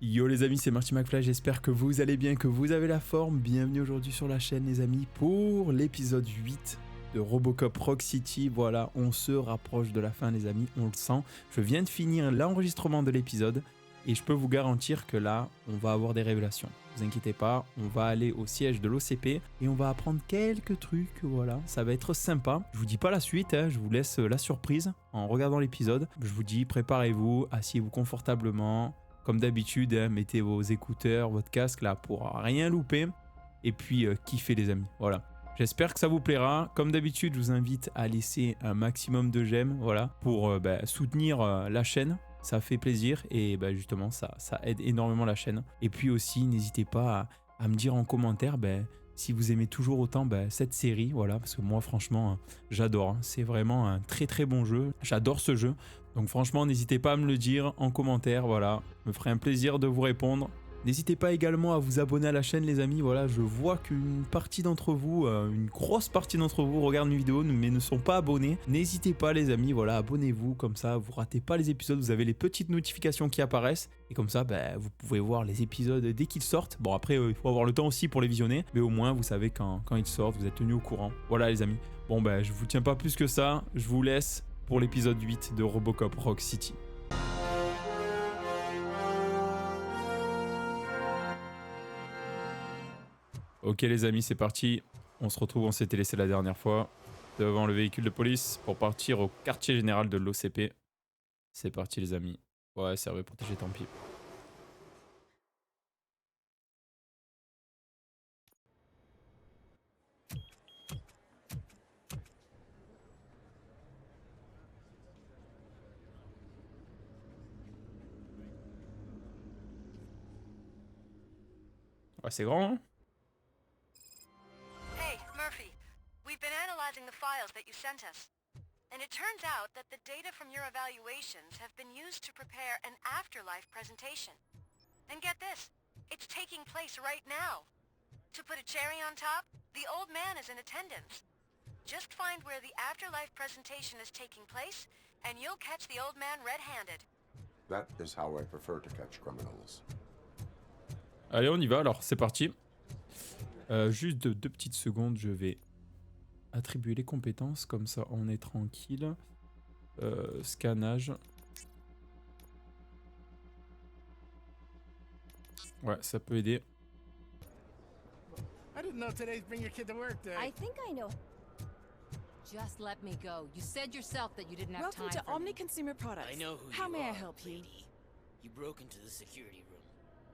Yo les amis, c'est Marty McFly, j'espère que vous allez bien, que vous avez la forme. Bienvenue aujourd'hui sur la chaîne les amis pour l'épisode 8 de Robocop Rock City. Voilà, on se rapproche de la fin les amis, on le sent. Je viens de finir l'enregistrement de l'épisode et je peux vous garantir que là, on va avoir des révélations. Ne vous inquiétez pas, on va aller au siège de l'OCP et on va apprendre quelques trucs, voilà, ça va être sympa. Je vous dis pas la suite, hein, je vous laisse la surprise en regardant l'épisode. Je vous dis, préparez-vous, asseyez-vous confortablement. Comme d'habitude, hein, mettez vos écouteurs, votre casque là pour rien louper. Et puis kiffez les amis, voilà. J'espère que ça vous plaira. Comme d'habitude, je vous invite à laisser un maximum de j'aime, voilà, pour soutenir la chaîne. Ça fait plaisir et justement, ça aide énormément la chaîne. Et puis aussi, n'hésitez pas à me dire en commentaire si vous aimez toujours autant cette série, voilà, parce que moi, franchement, j'adore. Hein. C'est vraiment un très très bon jeu. J'adore ce jeu. Donc franchement, n'hésitez pas à me le dire en commentaire, voilà. Me ferait un plaisir de vous répondre. N'hésitez pas également à vous abonner à la chaîne les amis, voilà, je vois qu'une partie d'entre vous, une grosse partie d'entre vous regardent mes vidéos mais ne sont pas abonnés. N'hésitez pas les amis, voilà, abonnez-vous, comme ça vous ratez pas les épisodes, vous avez les petites notifications qui apparaissent et comme ça vous pouvez voir les épisodes dès qu'ils sortent. Bon après il faut avoir le temps aussi pour les visionner, mais au moins vous savez quand ils sortent, vous êtes tenus au courant. Voilà les amis, bon je vous tiens pas plus que ça, je vous laisse pour l'épisode 8 de Robocop Rock City. Ok les amis, c'est parti. On se retrouve, on s'était laissé la dernière fois devant le véhicule de police pour partir au quartier général de l'OCP. C'est parti les amis. Ouais, servez protéger, tant pis. Ouais, c'est grand, hein? We've been analyzing the files that you sent us. And it turns out that the data from your evaluations have been used to prepare an afterlife presentation. And get this, it's taking place right now. To put a cherry on top, the old man is in attendance. Just find where the afterlife presentation is taking place, and you'll catch the old man red-handed. That is how I prefer to catch criminals. Allez, on y va alors, c'est parti. Juste deux petites secondes, je vais attribuer les compétences, comme ça on est tranquille. Scannage. Ouais, ça peut aider. I didn't know today's bring your kid to work day. I think I know. Just let me go. You said yourself that you didn't have Welcome time to for Omni me. Consumer Products. I know who How you may I are, help you? lady. You broke into the security room.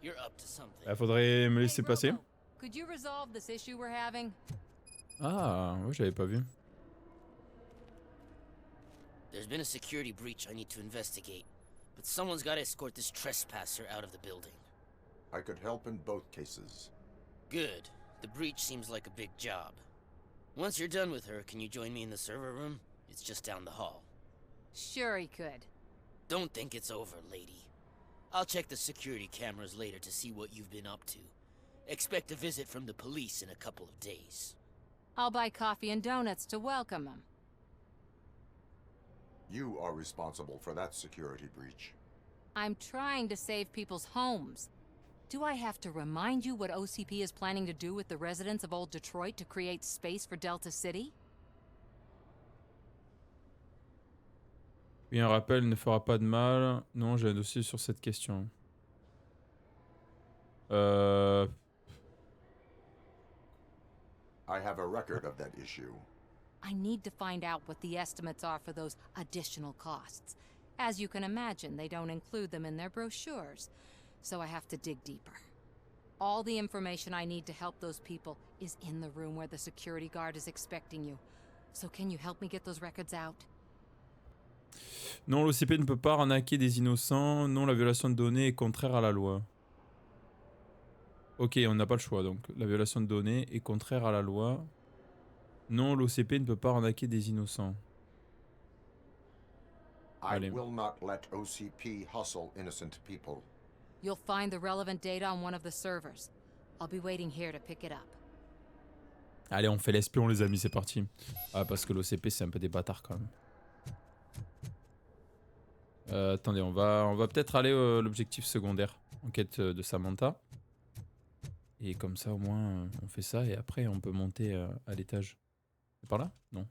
You're up to something. Faudrait me laisser Hey, passer. Robo, could you resolve this issue we're having? Ah, ouais, j'avais pas vu. There's been a security breach I need to investigate, but someone's got to escort this trespasser out of the building. I could help in both cases. Good. The breach seems like a big job. Once you're done with her, can you join me in the server room? It's just down the hall. Sure he could. Don't think it's over, lady. I'll check the security cameras later to see what you've been up to. Expect a visit from the police in a couple of days. I'll buy coffee and donuts to welcome him. You are responsible for that security breach. I'm trying to save people's homes. Do I have to remind you what OCP is planning to do with the residents of Old Detroit to create space for Delta City? Oui, un rappel ne fera pas de mal. Non, j'ai un dossier sur cette question. I have a record of that issue. I need to find out what the estimates are for those additional costs. As you can imagine, they don't include them in their brochures, so I have to dig deeper. All the information I need to help those people is in the room where the security guard is expecting you. So can you help me get those records out? Non, l'OCP ne peut pas arnaquer des innocents. Non, la violation de données est contraire à la loi. Ok, on n'a pas le choix, donc la violation de données est contraire à la loi. Non, l'OCP ne peut pas arnaquer des innocents. I will not let OCP hustle innocent people. You'll find the relevant data on one of the servers. I'll be waiting here to pick it up. Allez, on fait l'espion les amis, c'est parti. Ah, parce que l'OCP c'est un peu des bâtards quand même. Attendez, on va peut-être aller à l'objectif secondaire. en quête de Samantha. Et comme ça, au moins, on fait ça et après, on peut monter à l'étage. C'est par là? Non.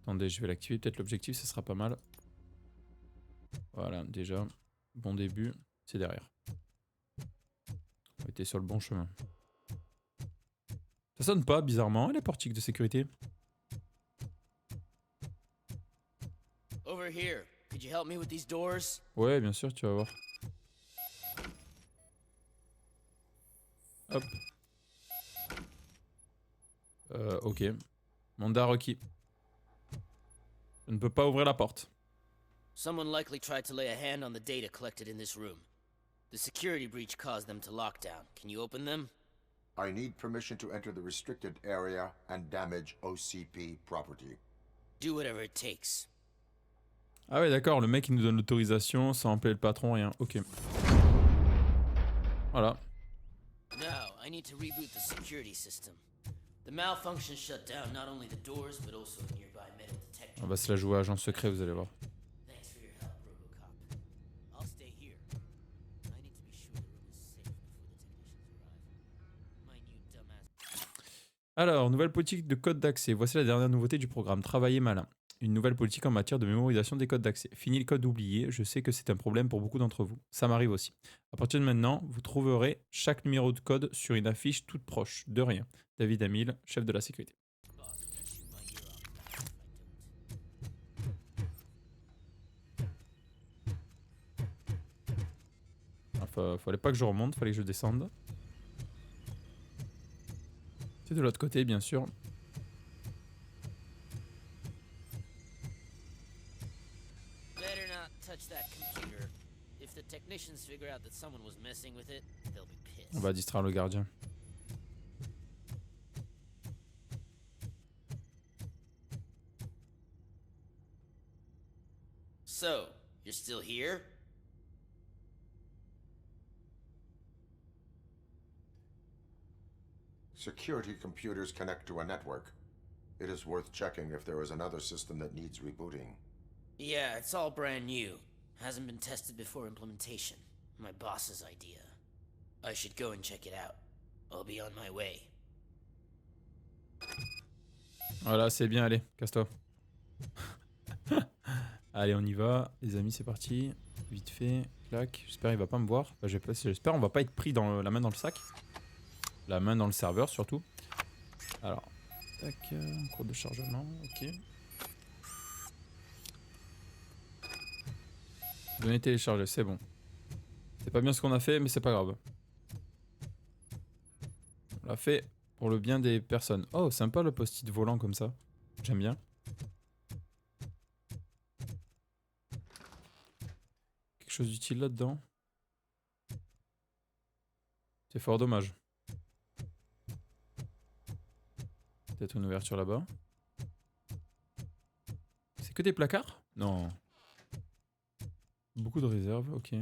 Attendez, je vais l'activer. Peut-être l'objectif, ça sera pas mal. Voilà, déjà, bon début. C'est derrière. On était sur le bon chemin. Ça sonne pas, bizarrement, les portiques de sécurité. Over here. Could you help me with these doors? Ouais, bien sûr, tu vas voir. Hop. Ok. Mandat requis. Je ne peux pas ouvrir la porte. Someone likely tried to lay a hand on the data collected in this room. The security breach caused them to lock down. Can you open them? I need permission to enter the restricted area and damage OCP property. Do whatever it takes. Ah ouais, d'accord, le mec il nous donne l'autorisation sans appeler le patron, rien. Ok. Voilà. Now, I need to reboot the security system. The malfunction shut down not only the doors, but also a nearby metal detector. On va se la jouer agent secret, vous allez voir. Thanks for your help, Robocop. I'll stay here. I need to be sure the room is safe before the technicians arrive. My new dumbass. Alors, nouvelle politique de code d'accès. Voici la dernière nouveauté du programme Travailler malin. Une nouvelle politique en matière de mémorisation des codes d'accès. Fini le code oublié, je sais que c'est un problème pour beaucoup d'entre vous. Ça m'arrive aussi. À partir de maintenant, vous trouverez chaque numéro de code sur une affiche toute proche. De rien. David Amil, chef de la sécurité. Fallait pas que je remonte, fallait que je descende. C'est de l'autre côté, bien sûr. Better not touch that computer. If the technicians figure out that someone was messing with it, they'll be pissed. On va distraire le gardien. So, you're still here? Security computers connect to a network. It is worth checking if there is another system that needs rebooting. Yeah, it's all brand new. Hasn't been tested before implementation. My boss's idea. I should go and check it out. I'll be on my way. Voilà, c'est bien, allez, casse-toi. Allez, on y va. Les amis, c'est parti. Vite fait, clac. J'espère qu'il va pas me voir. Enfin, j'espère on va pas être pris dans la main dans le sac. La main dans le serveur, surtout. Alors, tac, cours de chargement, ok. Données téléchargées, c'est bon. C'est pas bien ce qu'on a fait, mais c'est pas grave. On l'a fait pour le bien des personnes. Oh, sympa le post-it volant comme ça. J'aime bien. Quelque chose d'utile là-dedans. C'est fort dommage. Peut-être une ouverture là-bas. C'est que des placards? Non. Beaucoup de réserves, ok.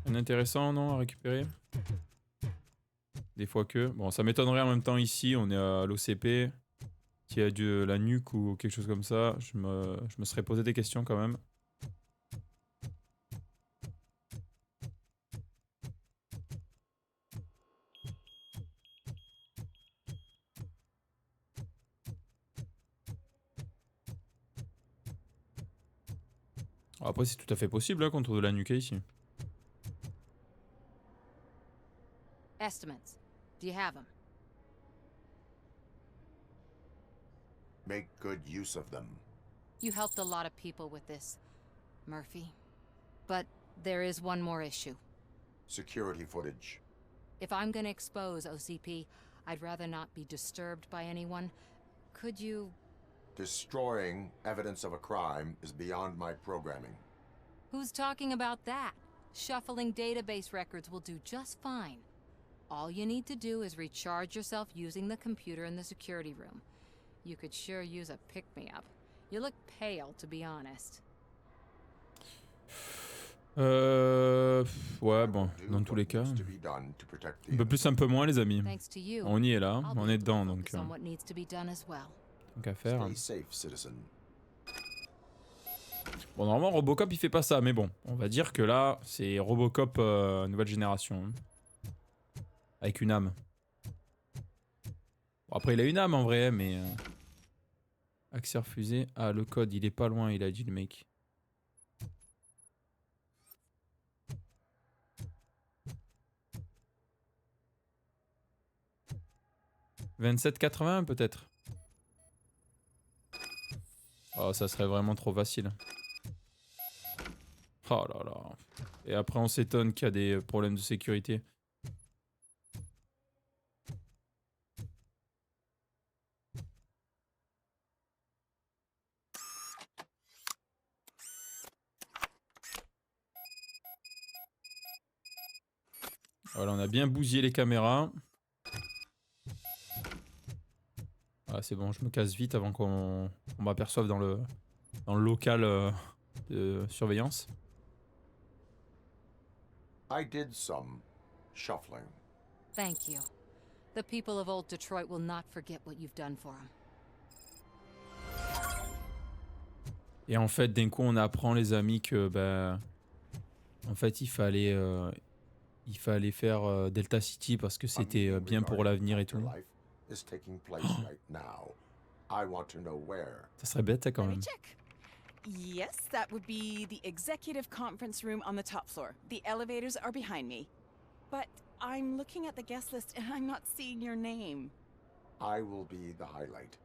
Un intéressant, non, à récupérer? Des fois que... Bon, ça m'étonnerait en même temps ici, on est à l'OCP. S'il y a de la nuque ou quelque chose comme ça, je me serais posé des questions quand même. Après, c'est tout à fait possible hein, qu'on trouve de la nuque ici. Estimates. Do you have them? Make good use of them. You helped a lot of people with this, Murphy. But there is one more issue. Security footage. If I'm gonna expose OCP, I'd rather not be disturbed by anyone. Could you... Destroying evidence of a crime is beyond my programming. Who's talking about that? Shuffling database records will do just fine. All you need to do is recharge yourself using the computer in the security room. You could sure use a pick-me-up. You look pale, to be honest. Ouais, bon, dans tous les cas. Un peu plus, un peu moins, les amis. On y est là, on est dedans, donc... Tant qu'à faire. Bon, normalement, Robocop, il fait pas ça, mais bon, on va dire que là, c'est Robocop nouvelle génération. Hein. Avec une âme. Bon, après, il a une âme en vrai, mais... Accès refusé. Ah, le code, il est pas loin, il a dit le mec. « 27,80 peut-être. Oh, ça serait vraiment trop facile. Oh là là. Et après, on s'étonne qu'il y a des problèmes de sécurité. Voilà, on a bien bousillé les caméras. Ah, c'est bon, je me casse vite avant qu'on m'aperçoive dans le local de surveillance. I did some shuffling. Thank you. The people of old Detroit will not forget what you've done for them. Et en fait, d'un coup, on apprend, les amis, que bah, en fait, il fallait faire Delta City parce que c'était bien pour l'avenir et tout. Ça serait bête, ça, quand même. Yes, that would be the executive conference room on the top floor. The elevators are behind me. But I'm looking at the guest list and I'm not seeing your name. I will be the highlight.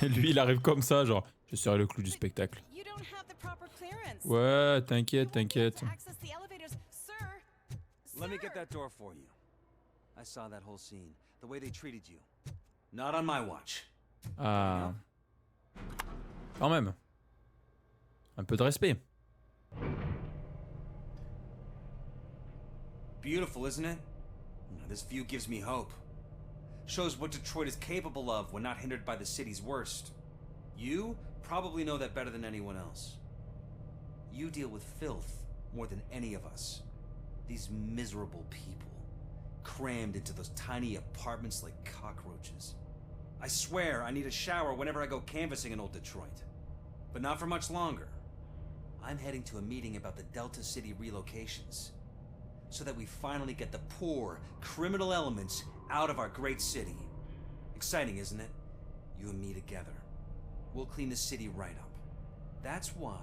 Lui, il arrive comme ça, genre, je serai le clou du spectacle. You don't have the proper clearance. Ouais, t'inquiète, t'inquiète. To access the elevators, sir. Let me get that door for you. I saw that whole scene, the way they treated you. Not on my watch. Ah. Quand même. Un peu de respect. Beautiful, isn't it? This view gives me hope. Shows what Detroit is capable of when not hindered by the city's worst. You probably know that better than anyone else. You deal with filth more than any of us. These miserable people, crammed into those tiny apartments like cockroaches. I swear I need a shower whenever I go canvassing in old Detroit. But not for much longer. I'm heading to a meeting about the Delta City relocations, so that we finally get the poor, criminal elements out of our great city. Exciting, isn't it? You and me together. We'll clean the city right up. That's why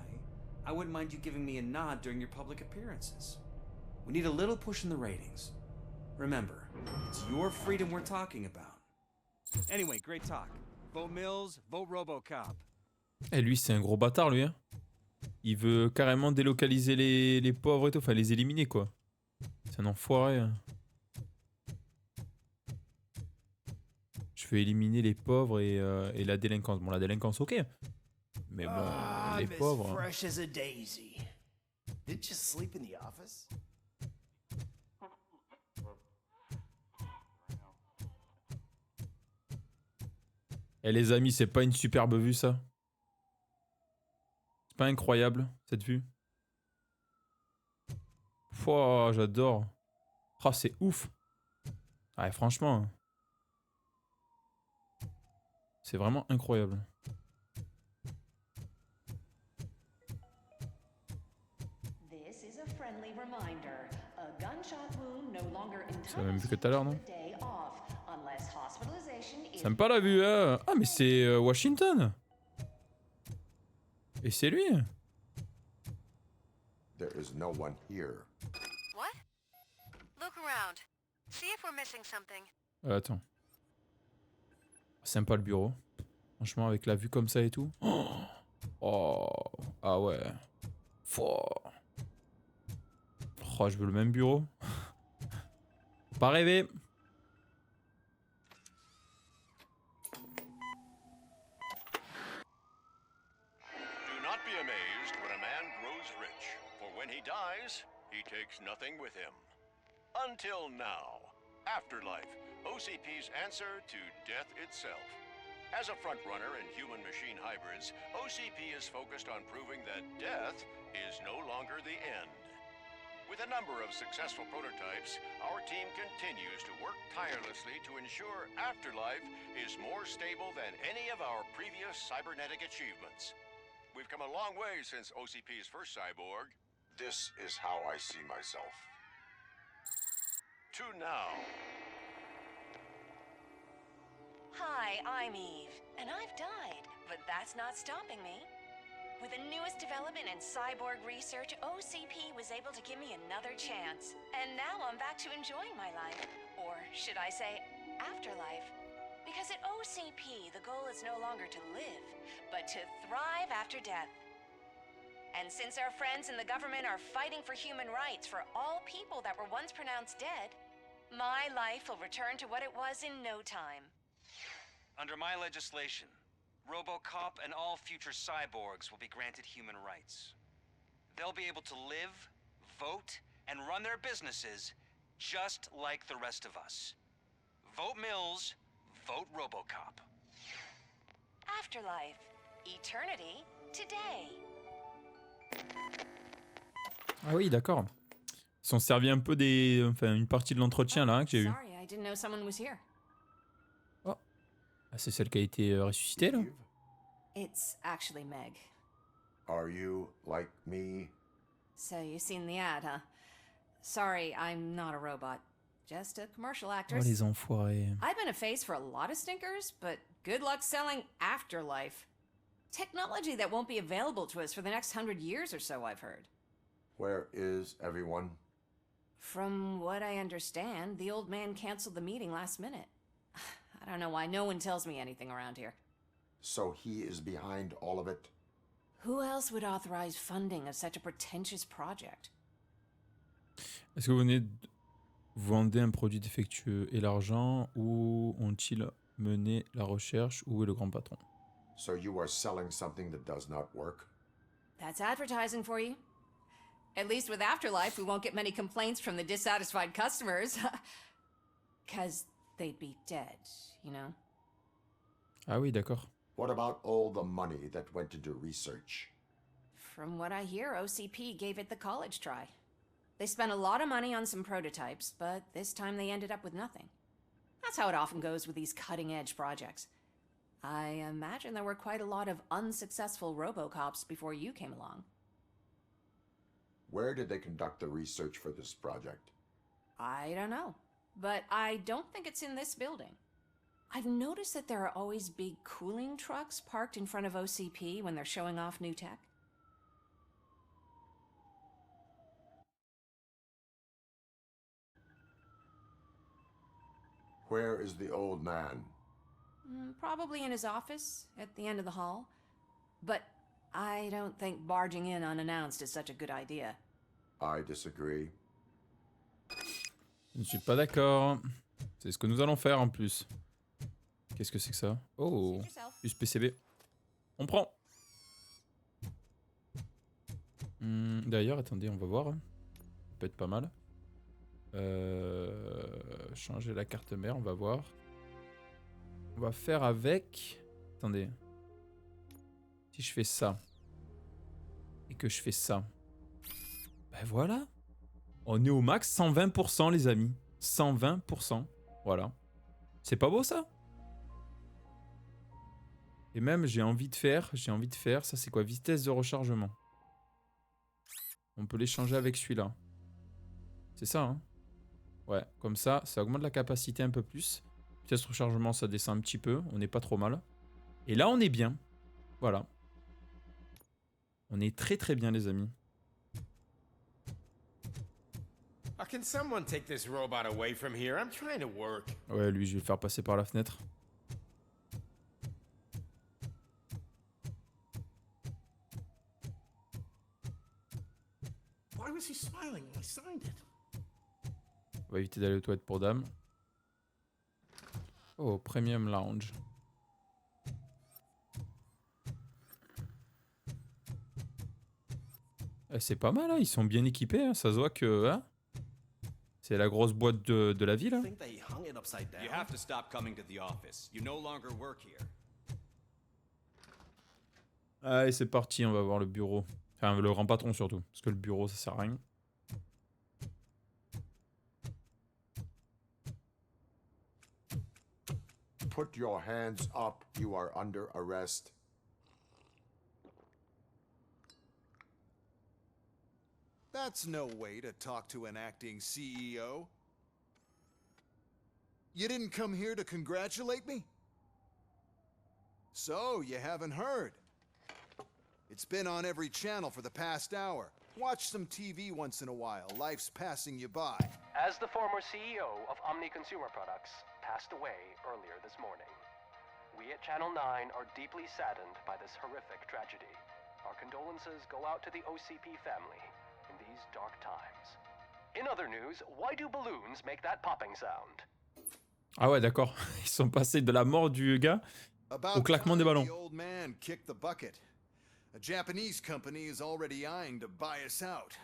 I wouldn't mind you giving me a nod during your public appearances. We need a little push in the ratings. Remember, it's your freedom we're talking about. Anyway, great talk. Vote Mills, vote Robocop. Et lui, c'est un gros bâtard, lui. Hein. Il veut carrément délocaliser les pauvres et tout, enfin les éliminer, quoi. C'est un enfoiré. Hein. Je veux éliminer les pauvres et la délinquance. Bon, la délinquance, ok. Mais bon, les pauvres... Fresh as a daisy. Did you sleep in the office? Eh les amis, c'est pas une superbe vue, ça? C'est pas incroyable, cette vue? Pouah, j'adore. Oh, c'est ouf. Ouais, franchement. C'est vraiment incroyable. C'est la même vue que tout à l'heure, non? Sympa la vue, hein? Ah, mais c'est Washington. Et c'est lui. There is no one here. What? Look around. See if we're missing something. Attends. Sympa le bureau. Franchement, avec la vue comme ça et tout. Oh. Ah ouais. Fouah. Oh, je veux le même bureau. Pas rêver. He takes nothing with him. Until now. Afterlife, OCP's answer to death itself. As a frontrunner in human-machine hybrids, OCP is focused on proving that death is no longer the end. With a number of successful prototypes, our team continues to work tirelessly to ensure Afterlife is more stable than any of our previous cybernetic achievements. we've come a long way since OCP's first cyborg. This is how I see myself. To now. Hi, I'm Eve, and I've died, but that's not stopping me. With the newest development in cyborg research, OCP was able to give me another chance. And now I'm back to enjoying my life. Or should I say, afterlife. Because at OCP, the goal is no longer to live, but to thrive after death. And since our friends in the government are fighting for human rights for all people that were once pronounced dead, my life will return to what it was in no time. Under my legislation, Robocop and all future cyborgs will be granted human rights. They'll be able to live, vote, and run their businesses just like the rest of us. Vote Mills, vote Robocop. Afterlife. Eternity. Today. Ah oui, d'accord. Ils sont servis un peu des... Enfin, une partie de l'entretien là hein, que j'ai eu. Sorry, I didn't know someone was here. Oh. Ah, c'est celle qui a été ressuscitée là. It's actually Meg. Are you like me? So you've seen the ad, huh? Sorry, I'm not a robot. Just a commercial Oh actress. les enfoirés. I've been a face for a lot of stinkers, but good luck selling afterlife. Technology that won't be available to us for the next 100 years or so, I've heard. Where is everyone? From what I understand, the old man canceled the meeting last minute. I don't know why no one tells me anything around here. So he is behind all of it? Who else would authorize funding of such a pretentious project? Est-ce que vous vendez un produit défectueux et l'argent? Où ont-ils mené la recherche? Où est le grand patron? So you are selling something that does not work? That's advertising for you. At least with Afterlife, we won't get many complaints from the dissatisfied customers. 'Cause they'd be dead, you know? Ah oui, d'accord. What about all the money that went into research? From what I hear, OCP gave it the college try. They spent a lot of money on some prototypes, but this time they ended up with nothing. That's how it often goes with these cutting-edge projects. I imagine there were quite a lot of unsuccessful Robocops before you came along. Where did they conduct the research for this project? I don't know, but I don't think it's in this building. I've noticed that there are always big cooling trucks parked in front of OCP when they're showing off new tech. Where is the old man? Probably in his office, at the end of the hall. But I don't think barging in unannounced is such a good idea. I disagree. Je ne suis pas d'accord. C'est ce que nous allons faire en plus. Qu'est-ce que c'est que ça? Oh, plus PCB. On prend. D'ailleurs, attendez, on va voir. Ça peut être pas mal. Changer la carte mère, on va voir. On va faire avec... Attendez. Si je fais ça. Et que je fais ça. Ben voilà. On est au max 120% les amis. 120%. Voilà. C'est pas beau ça? Et même j'ai envie de faire, ça c'est quoi? Vitesse de rechargement. On peut l'échanger avec celui-là. C'est ça hein? Ouais, comme ça augmente la capacité un peu plus. Vitesse de rechargement ça descend un petit peu, on n'est pas trop mal. Et là on est bien. Voilà. On est très très bien les amis. Can someone take this robot away from here? I'm trying to work. Ouais, lui, je vais le faire passer par la fenêtre. Why was he smiling when I signed it? On va éviter d'aller aux toilettes pour dame. Oh, Premium Lounge. Eh, c'est pas mal, hein, ils sont bien équipés. Hein, ça se voit que... Hein, c'est la grosse boîte de la ville. Hein. I think they hung it upside down. You have to stop coming to the office. You no longer work here. Allez, c'est parti, on va voir le bureau. Enfin, le grand patron surtout. Parce que le bureau, ça sert à rien. Put your hands up. You are under arrest. That's no way to talk to an acting CEO. You didn't come here to congratulate me? So, you haven't heard. It's been on every channel for the past hour. Watch some TV once in a while. Life's passing you by. As the former CEO of Omni Consumer Products passed away earlier this morning, we at Channel 9 are deeply saddened by this horrific tragedy. Our condolences go out to the OCP family in these dark times. In other news, why do balloons make that popping sound? Ah ouais, d'accord. Ils sont passés de la mort du gars au claquement des ballons. The old man kicked the bucket. A Japanese company is already eyeing to buy us out.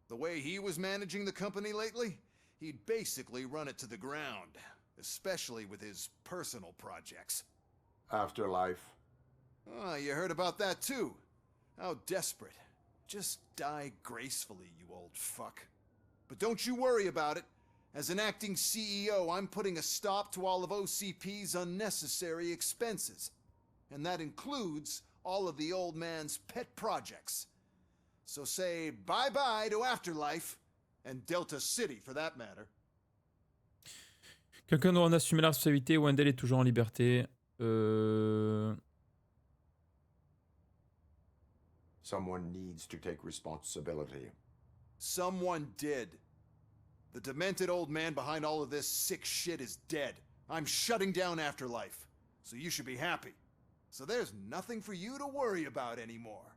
The way he was managing the company lately, he'd basically run it to the ground, especially with his personal projects. Afterlife. Oh, you heard about that too. How desperate. Just die gracefully, you old fuck. But don't you worry about it. As an acting CEO, I'm putting a stop to all of OCP's unnecessary expenses. And that includes all of the old man's pet projects. So say bye-bye to Afterlife, and Delta City for that matter. Quelqu'un doit en assumer la responsabilité. Wendell est toujours en liberté. Someone needs to take responsibility. Someone did. The demented old man behind all of this sick shit is dead. I'm shutting down Afterlife, so you should be happy. So there's nothing for you to worry about anymore.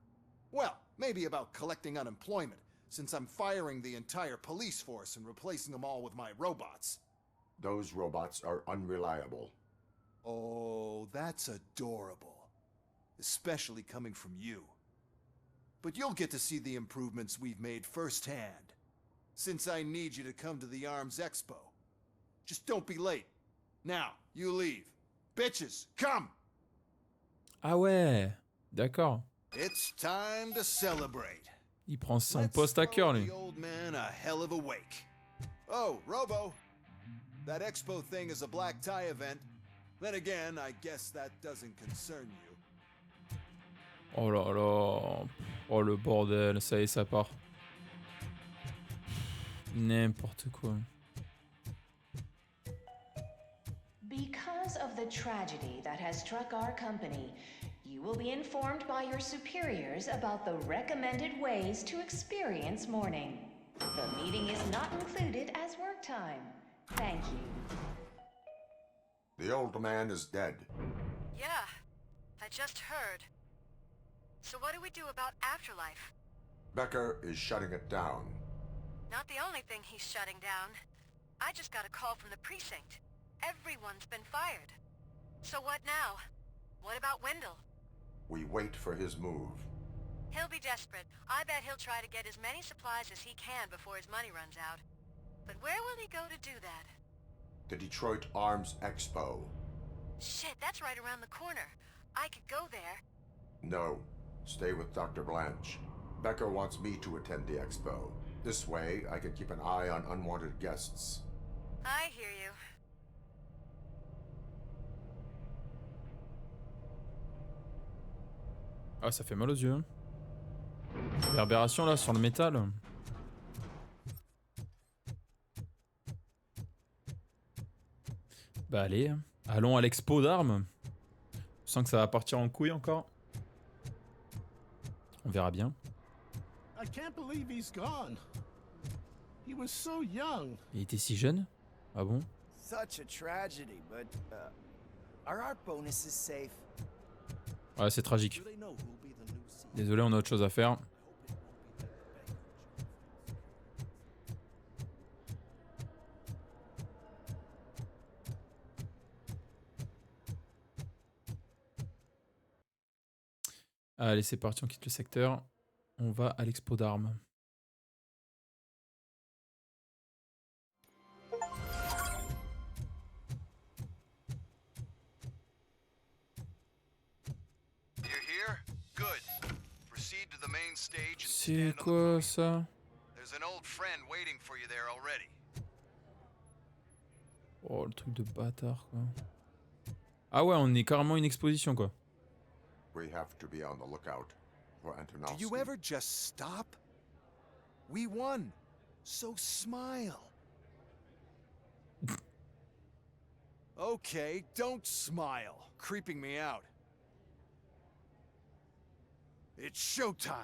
Well, maybe about collecting unemployment, since I'm firing the entire police force and replacing them all with my robots. Those robots are unreliable. Oh, that's adorable. Especially coming from you. But you'll get to see the improvements we've made firsthand, since I need you to come to the Arms Expo. Just don't be late. Now, you leave. Bitches, come! Ah ouais, d'accord. It's time to celebrate. Il prend son poste à cœur, lui. The old man a hell of a wake. Oh, Robo. That expo thing is a black tie event. Then again, I guess that doesn't concern you. Oh là là. Oh le bordel, ça y est, ça part. N'importe quoi. Because of the tragedy that has struck our company, you will be informed by your superiors about the recommended ways to experience mourning. The meeting is not included as work time. Thank you. The old man is dead. Yeah, I just heard. So what do we do about Afterlife? Becker is shutting it down. Not the only thing he's shutting down. I just got a call from the precinct. Everyone's been fired. So what now? What about Wendell? We wait for his move. He'll be desperate. I bet he'll try to get as many supplies as he can before his money runs out. But where will he go to do that? The Detroit Arms Expo. Shit, that's right around the corner. I could go there. No. Stay with Dr. Blanche. Becker wants me to attend the expo. This way, I can keep an eye on unwanted guests. I hear you. Ah, ça fait mal aux yeux. Hein. Réverbération là sur le métal. Bah allez, allons à l'expo d'armes. Je sens que ça va partir en couille encore. On verra bien. I can't believe he's gone. He was so young. Il était si jeune? Ah bon? Such a tragedy, but are our bonuses safe? Ouais, c'est tragique. Désolé, on a autre chose à faire. Allez, c'est parti, on quitte le secteur. On va à l'expo d'armes. C'est quoi ça? Oh, le truc de bâtard quoi. Ah ouais, on est carrément une exposition quoi. We have to be on the lookout for Antonovsky. Do you ever just stop? We won. So smile. Okay, don't smile. Creeping me out. It's showtime.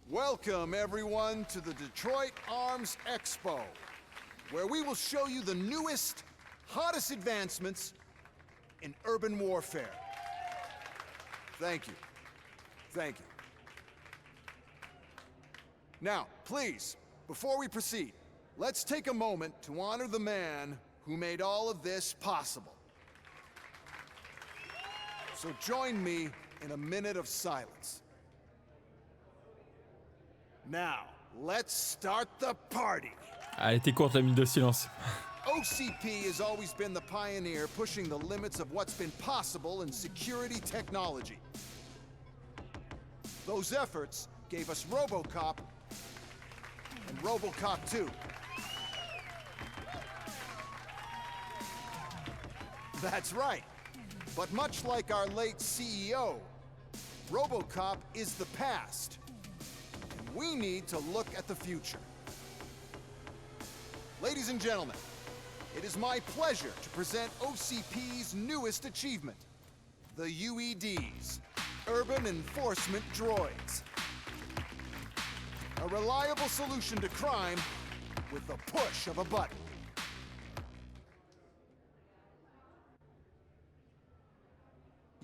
Welcome, everyone, to the Detroit Arms Expo, where we will show you the newest, hottest advancements in urban warfare. Thank you. Thank you. Now, please, before we proceed, let's take a moment to honor the man who made all of this possible. So join me in a minute of silence. Now, let's start the party. Ah, elle était courte la minute de silence. OCP has always been the pioneer pushing the limits of what's been possible in security technology. Those efforts gave us Robocop and Robocop 2. That's right. But much like our late CEO, Robocop is the past. And we need to look at the future. Ladies and gentlemen, it is my pleasure to present OCP's newest achievement, the UEDs, Urban Enforcement Droids. A reliable solution to crime with the push of a button.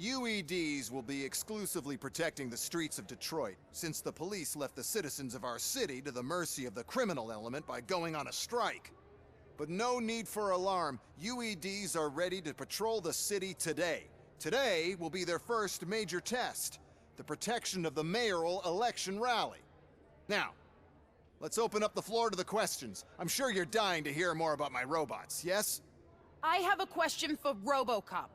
UEDs will be exclusively protecting the streets of Detroit, since the police left the citizens of our city to the mercy of the criminal element by going on a strike. But no need for alarm. UEDs are ready to patrol the city today. Today will be their first major test, the protection of the mayoral election rally. Now, let's open up the floor to the questions. I'm sure you're dying to hear more about my robots, yes? I have a question for Robocop.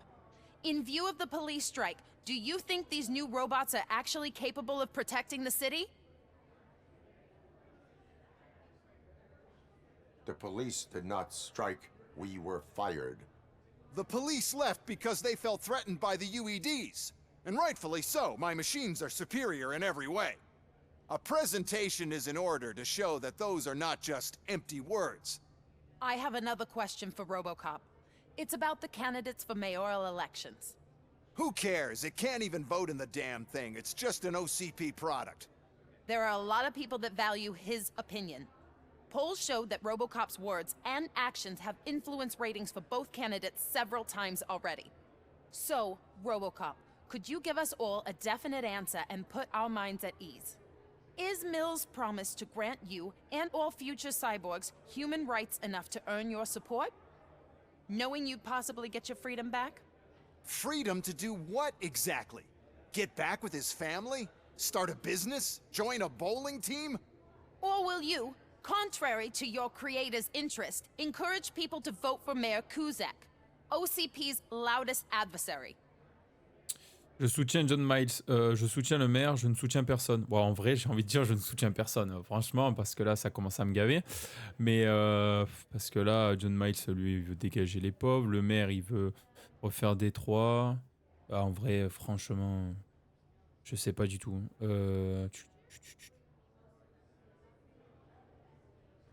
In view of the police strike, do you think these new robots are actually capable of protecting the city? The police did not strike. We were fired. The police left because they felt threatened by the UEDs. And rightfully so. My machines are superior in every way. A presentation is in order to show that those are not just empty words. I have another question for Robocop. It's about the candidates for mayoral elections. Who cares? It can't even vote in the damn thing. It's just an OCP product. There are a lot of people that value his opinion. Polls showed that Robocop's words and actions have influenced ratings for both candidates several times already. So, Robocop, could you give us all a definite answer and put our minds at ease? Is Mills' promise to grant you and all future cyborgs human rights enough to earn your support? Knowing you'd possibly get your freedom back? Freedom to do what exactly? Get back with his family? Start a business? Join a bowling team? Or will you, contrary to your creator's interest, encourage people to vote for Mayor Cusack, OCP's loudest adversary? Je soutiens John Miles, je soutiens le maire, je ne soutiens personne. Bon, en vrai, j'ai envie de dire je ne soutiens personne, franchement, parce que là, ça commence à me gaver. Mais parce que là, John Miles, lui, il veut dégager les pauvres. Le maire, il veut refaire Détroit. Ah, en vrai, franchement, je sais pas du tout.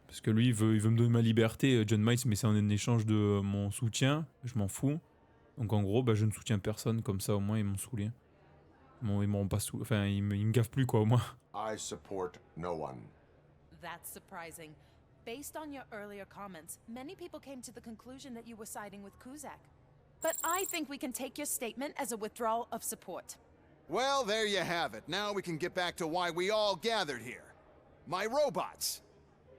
Parce que lui, il veut me donner ma liberté, John Miles, mais c'est en échange de mon soutien. Je m'en fous. Donc en gros, bah, je ne soutiens personne, comme ça au moins ils m'ont saoulé. Bon, ils m'auront pas saoulé. Enfin, ils me gaffent plus quoi au moins. I support no one. That's surprising. Based on your earlier comments, many people came to the conclusion that you were siding with Cusack. But I think we can take your statement as a withdrawal of support. Well, there you have it. Now we can get back to why we all gathered here. My robots.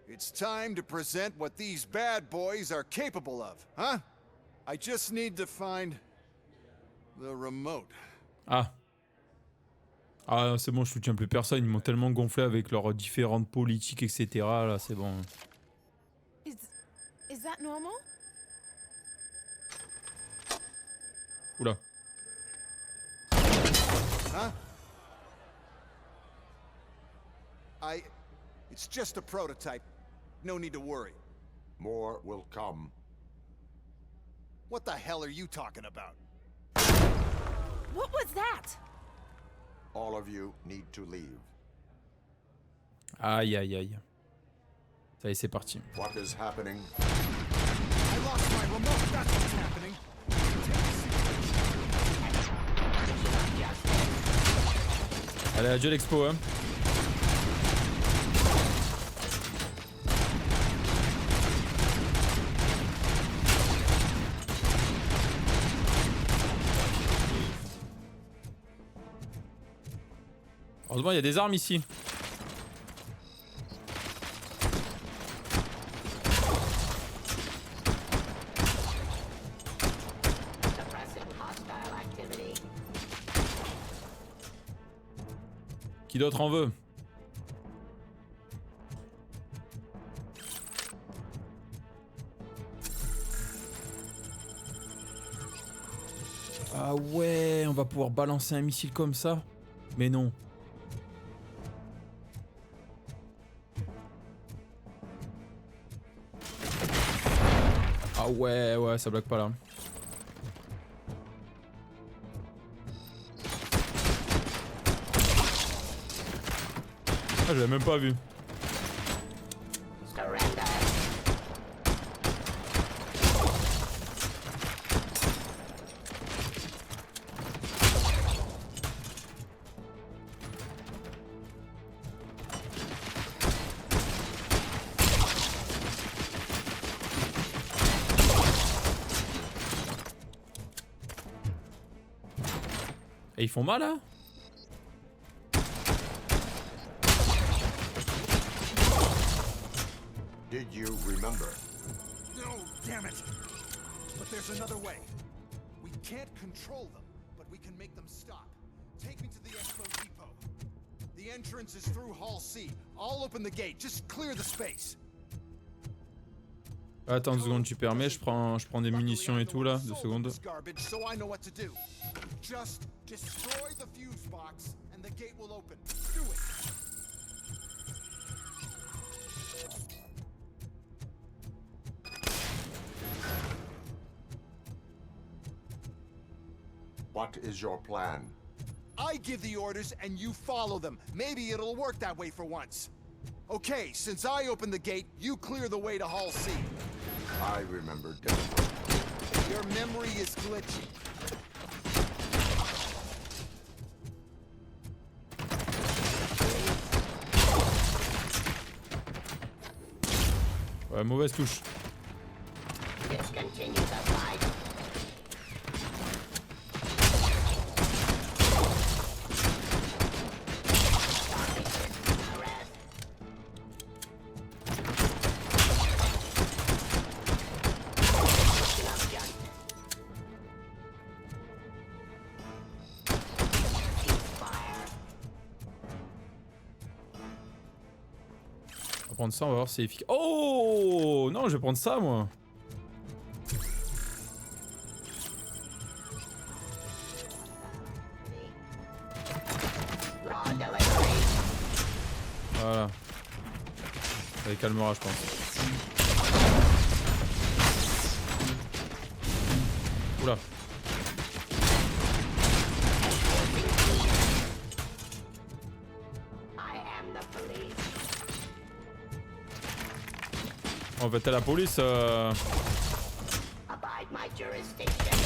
It's time to present what these bad boys are capable of, huh? I just need to find the remote. Ah. Ah, c'est bon, je soutiens plus personne. Ils m'ont tellement gonflé avec leurs différentes politiques, etc. Là, c'est bon. Is that normal? Oula. Huh? It's just a prototype. No need to worry. More will come. What the hell are you talking about? What was that? All of you need to leave. Aïe aïe aïe. Ça y est, c'est parti. What is happening? I lost my remote, that's what's happening. Allez, adieu l'expo, hein. Heureusement, il y a des armes ici. Qui d'autre en veut? Ah ouais, on va pouvoir balancer un missile comme ça? Mais non. Ah ouais, ouais, ça bloque pas là. Ah, je l'avais même pas vu. Et ils font mal là? Did you remember? No, damn it. But there's another way. We can't control them, but we can make them stop. Take me to the Expo Depot. The entrance is through Hall C. I'll open the gate. Just clear the space. Attends 2 secondes, tu permets, je prends des munitions et tout là, 2 secondes. So I know what to do. Just destroy the fuse box and the gate will open. Do it. What is your plan? I give the orders and you follow them. Maybe it'll work that way for once. Okay, since I opened the gate, you clear the way to Hall C. I remember differently. Your memory is glitchy. Ouais, mauvaise touche. Discontinue the fight. On va prendre ça, on va voir si c'est efficace. Oh non, je vais prendre ça moi. Voilà. Ça les calmera, je pense. Oula. En fait, à la police. Abide my jurisdiction.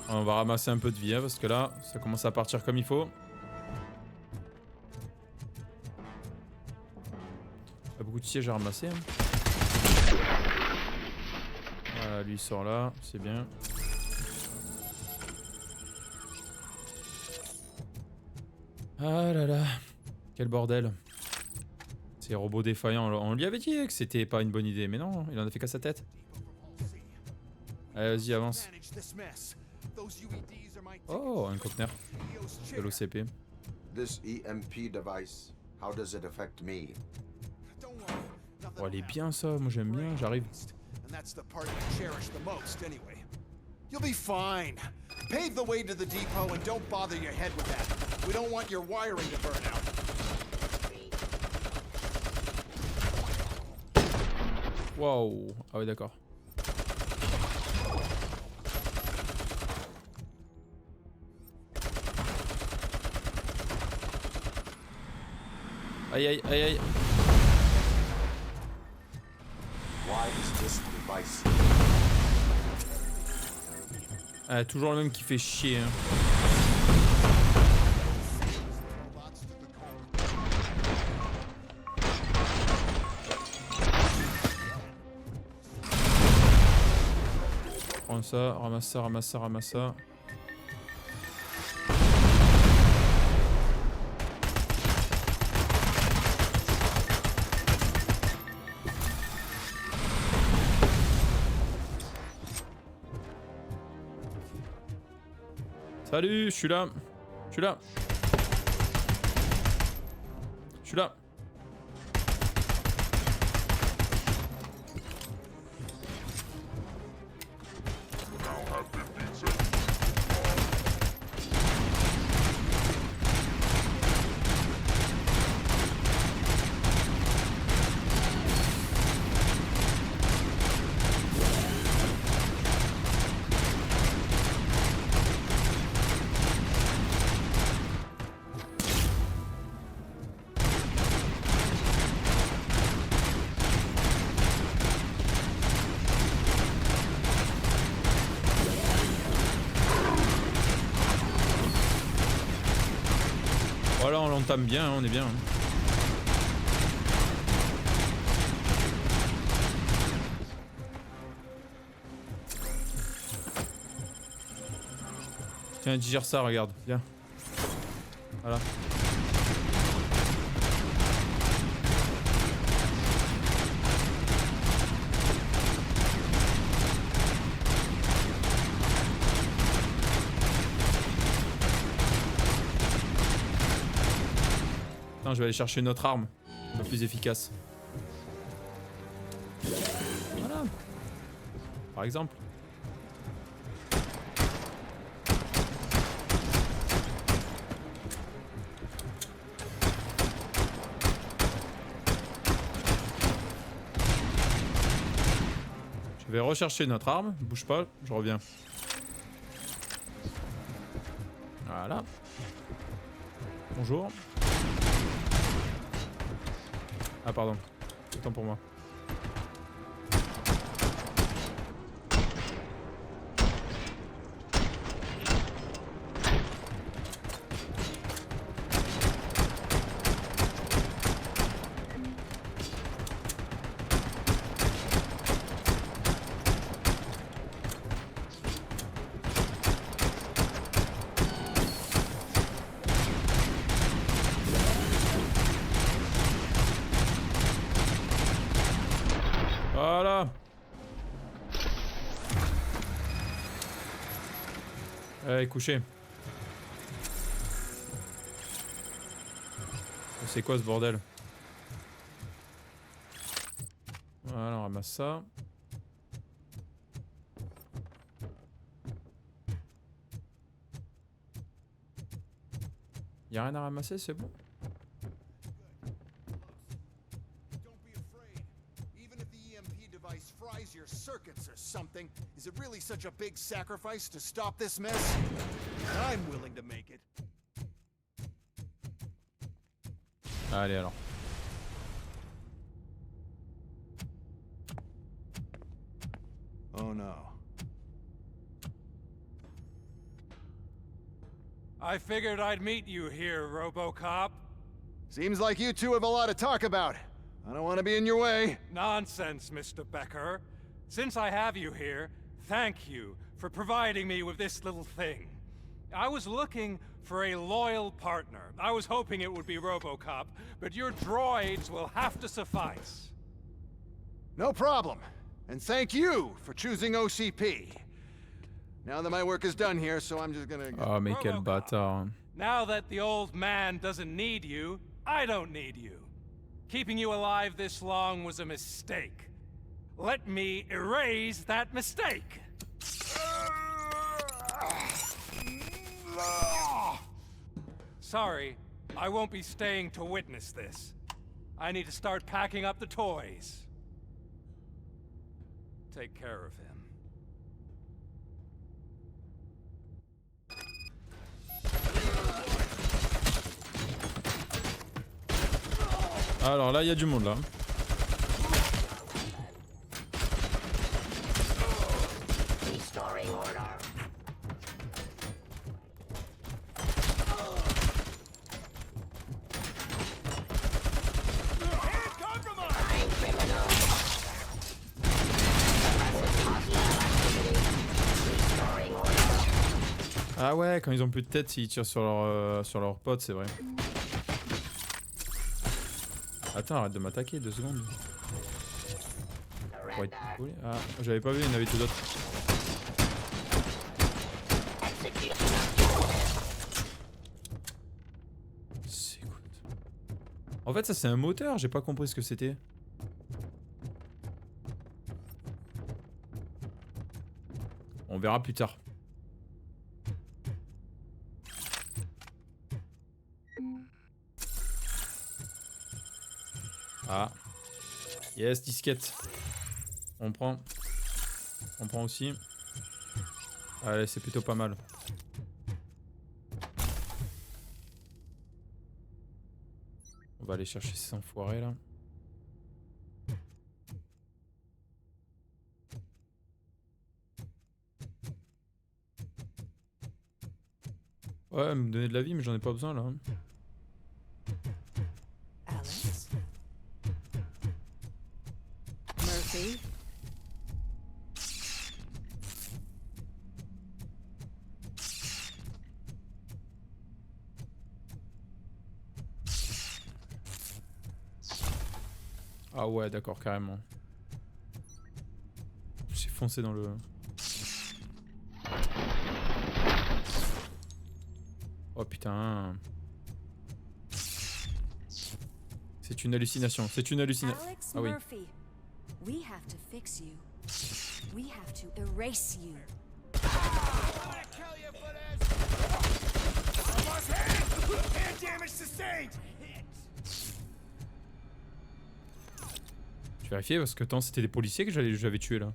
On va ramasser un peu de vie hein, parce que là, ça commence à partir comme il faut. Il y a beaucoup de sièges à ramasser. Hein. Voilà, lui il sort là, c'est bien. Ah là là, quel bordel. Ces robots défaillants, on lui avait dit que c'était pas une bonne idée, mais non, il en a fait qu'à sa tête. Allez, vas-y, avance. Oh, un conteneur de l'OCP. This EMP device, how does it affect me? Oh, elle est bien ça, moi j'aime bien, j'arrive. You'll be fine. Pave the way to the depot and don't bother your head with that. We don't want your wiring to burn out. Wow. Ah ouais, d'accord. Aïe aïe aïe aïe. Why is this device? Ah, toujours le même qui fait chier. Hein. Prends ça, ramasse ça, ramasse ça, ramasse ça. Salut, je suis là. Je suis là. Je suis là. Voilà, on l'entame bien, hein, on est bien. Hein. Tiens, digère ça, regarde, viens. Voilà. Je vais aller chercher une autre arme, un peu plus efficace. Voilà. Par exemple. Je vais rechercher notre arme, bouge pas, je reviens. Voilà. Bonjour. Ah pardon, autant pour moi. Voilà. Allez, couché. C'est quoi ce bordel? Voilà, on ramasse ça. Y'a rien à ramasser, c'est bon? Your circuits or something. Is it really such a big sacrifice to stop this mess? I'm willing to make it. Allez alors. Oh no. I figured I'd meet you here, Robocop. Seems like you two have a lot to talk about. I don't want to be in your way. Nonsense, Mr. Becker. Since I have you here, thank you for providing me with this little thing. I was looking for a loyal partner. I was hoping it would be Robocop, but your droids will have to suffice. No problem. And thank you for choosing OCP. Now that my work is done here, so I'm just gonna... Oh, mais quel bâtard. Now that the old man doesn't need you, I don't need you. Keeping you alive this long was a mistake. Let me erase that mistake. Sorry, I won't be staying to witness this. I need to start packing up the toys. Take care of him. Alors là, il y a du monde là. Ah ouais, quand ils ont plus de tête, ils tirent sur leur pote, c'est vrai. Attends, arrête de m'attaquer, 2 secondes. Ah, j'avais pas vu, il y en avait deux autres. C'est good. En fait, ça c'est un moteur, j'ai pas compris ce que c'était. On verra plus tard. Ah. Yes, disquette. On prend. On prend aussi. Allez, c'est plutôt pas mal. On va aller chercher ces enfoirés là. Ouais, me donner de la vie, mais j'en ai pas besoin là. Alex. Murphy. Ah ouais, d'accord, carrément. J'ai foncé dans le... Oh putain. C'est une hallucination, c'est une hallucination. Alex Ah oui. Murphy, we have to fix you. We have to erase you. Je vérifiais parce que tant c'était des policiers que j'avais tué là.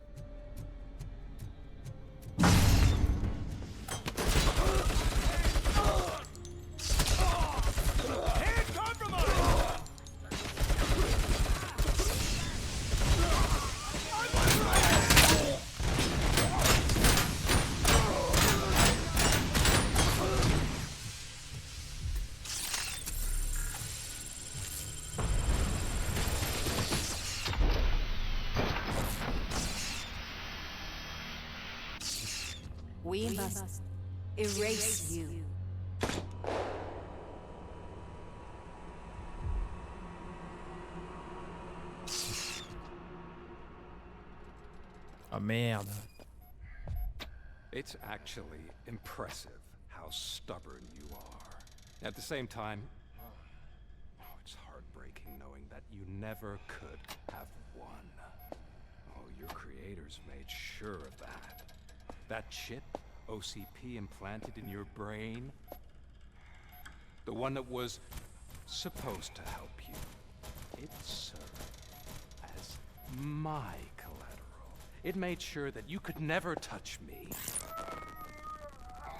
We must erase you. Ah merde. It's actually impressive how stubborn you are. At the same time, it's heartbreaking knowing that you never could have won. Oh, your creators made sure of that. That chip OCP implanted in your brain, the one that was supposed to help you, it served as my collateral. It made sure that you could never touch me.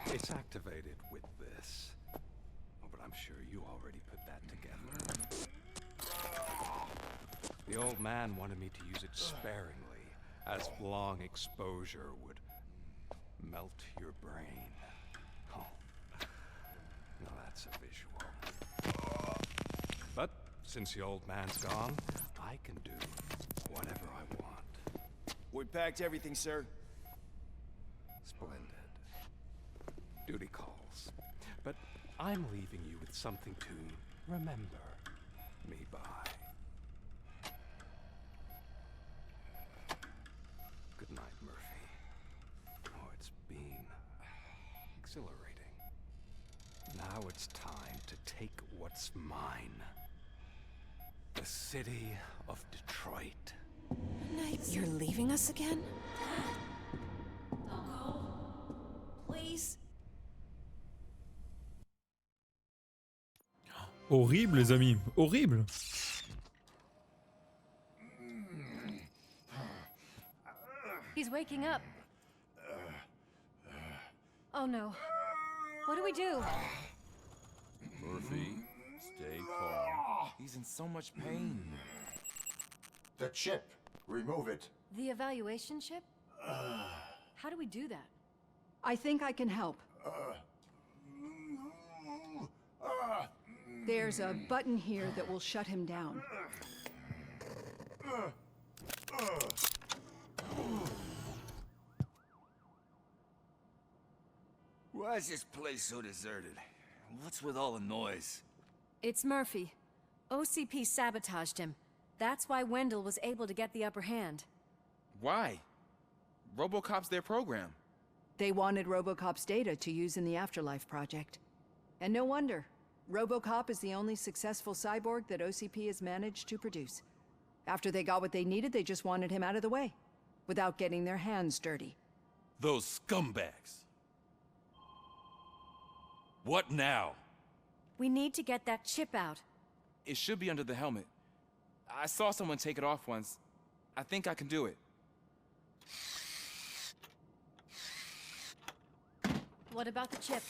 It's activated with this. Oh, but I'm sure you already put that together. The old man wanted me to use it sparingly, as long exposure would melt your brain. Oh, now that's a visual. But since the old man's gone, I can do whatever I want. We packed everything, sir. Splendid. Duty calls. But I'm leaving you with something to remember me by. Good night, Murphy. Oh, it's been exhilarating. Now it's time to take what's mine. The city of Detroit. You're leaving us again? Please? Horrible les amis, horrible. He's waking up. Oh no. What do we do? Murphy, stay calm. He's in so much pain. The chip. Remove it. The evaluation chip? How do we do that? I think I can help. There's a button here that will shut him down. Why is this place so deserted? What's with all the noise? It's Murphy. OCP sabotaged him. That's why Wendell was able to get the upper hand. Why? Robocop's their program. They wanted Robocop's data to use in the Afterlife project. And no wonder. Robocop is the only successful cyborg that OCP has managed to produce. After they got what they needed, they just wanted him out of the way, without getting their hands dirty. Those scumbags. What now? We need to get that chip out. It should be under the helmet. I saw someone take it off once. I think I can do it. What about the chip?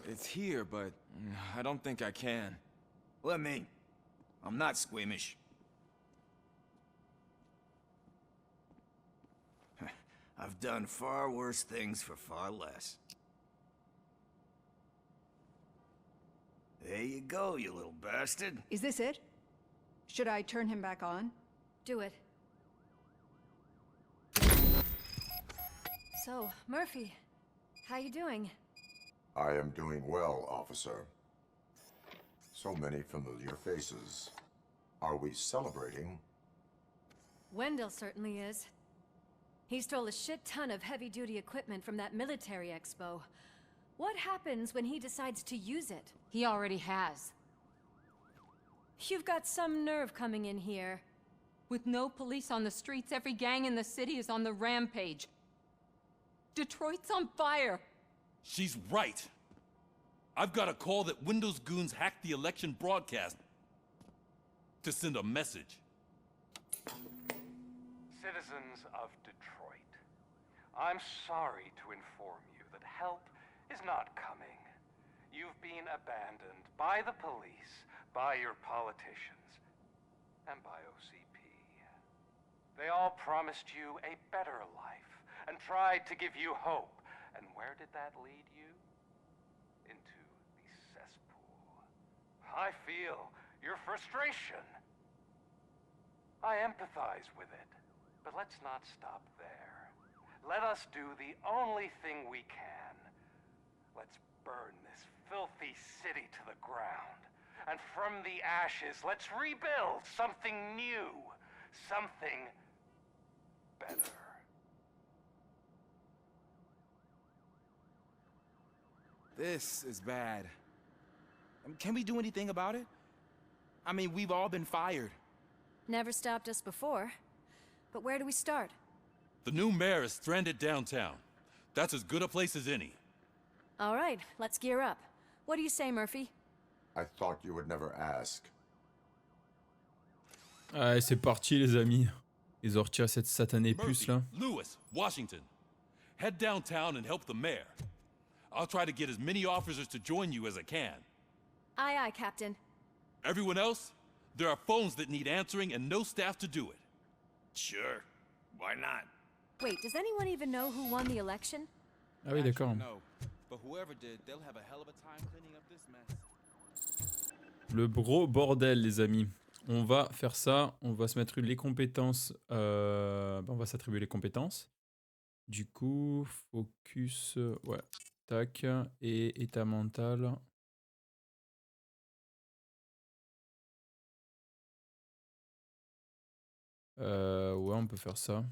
It's here, but I don't think I can. Let me. I'm not squeamish. I've done far worse things for far less. There you go, you little bastard. Is this it? Should I turn him back on? Do it. So, Murphy, how you doing? I am doing well, officer. So many familiar faces. Are we celebrating? Wendell certainly is. He stole a shit ton of heavy-duty equipment from that military expo. What happens when he decides to use it? He already has. You've got some nerve coming in here. With no police on the streets, every gang in the city is on the rampage. Detroit's on fire. She's right. I've got a call that Windows goons hacked the election broadcast to send a message. Citizens of Detroit, I'm sorry to inform you that help is not coming. You've been abandoned by the police, by your politicians, and by OCP. They all promised you a better life and tried to give you hope. And where did that lead you? Into the cesspool. I feel your frustration. I empathize with it, but let's not stop there. Let us do the only thing we can. Let's burn this filthy city to the ground. And from the ashes, let's rebuild something new. Something better. This is bad. Can we do anything about it? I mean, we've all been fired. Never stopped us before. But where do we start? The new mayor is stranded downtown. That's as good a place as any. All right, let's gear up. What do you say, Murphy? I thought you would never ask. Allez, c'est parti les amis. Ils ont retiré cette satanée puce là. Lewis, Washington. Head downtown and help the mayor. I'll try to get as many officers to join you as I can. Aye, aye, Captain. Everyone else? There are phones that need answering and no staff to do it. Sure. Why not? Wait, does anyone even know who won the election? Ah oui, d'accord. No, but whoever did, they'll have a hell of a time cleaning up this mess. Le gros bordel les amis. On va faire ça. On va se mettre les compétences. On va s'attribuer les compétences. Du coup, focus. Ouais. Tac. Et état mental. Ouais, on peut faire ça.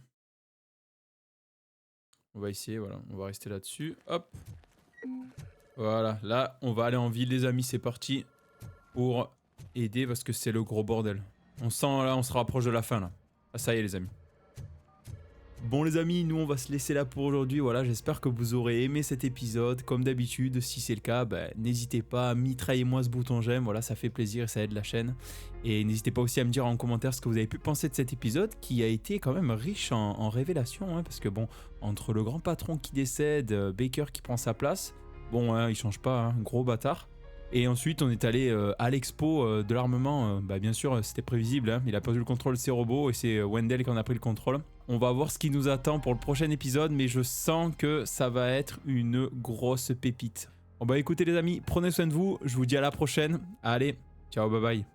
On va essayer, voilà. On va rester là-dessus. Hop. Voilà. Là, on va aller en ville, les amis. C'est parti. Pour aider parce que c'est le gros bordel. On sent, là, on se rapproche de la fin, là. Ah, ça y est, les amis. Bon les amis, nous on va se laisser là pour aujourd'hui. Voilà, j'espère que vous aurez aimé cet épisode. Comme d'habitude, si c'est le cas, n'hésitez pas à mitrailler-moi ce bouton j'aime. Voilà, ça fait plaisir et ça aide la chaîne. Et n'hésitez pas aussi à me dire en commentaire ce que vous avez pu penser de cet épisode qui a été quand même riche en révélations. Hein, parce que bon, entre le grand patron qui décède, Baker qui prend sa place, bon, hein, il change pas, hein, gros bâtard. Et ensuite, on est allé à l'expo de l'armement. Bah, bien sûr, c'était prévisible, hein. Il a perdu le contrôle de ses robots et c'est Wendell qui en a pris le contrôle. On va voir ce qui nous attend pour le prochain épisode, mais je sens que ça va être une grosse pépite. Bon bah écoutez les amis, prenez soin de vous, je vous dis à la prochaine. Allez, ciao, bye bye.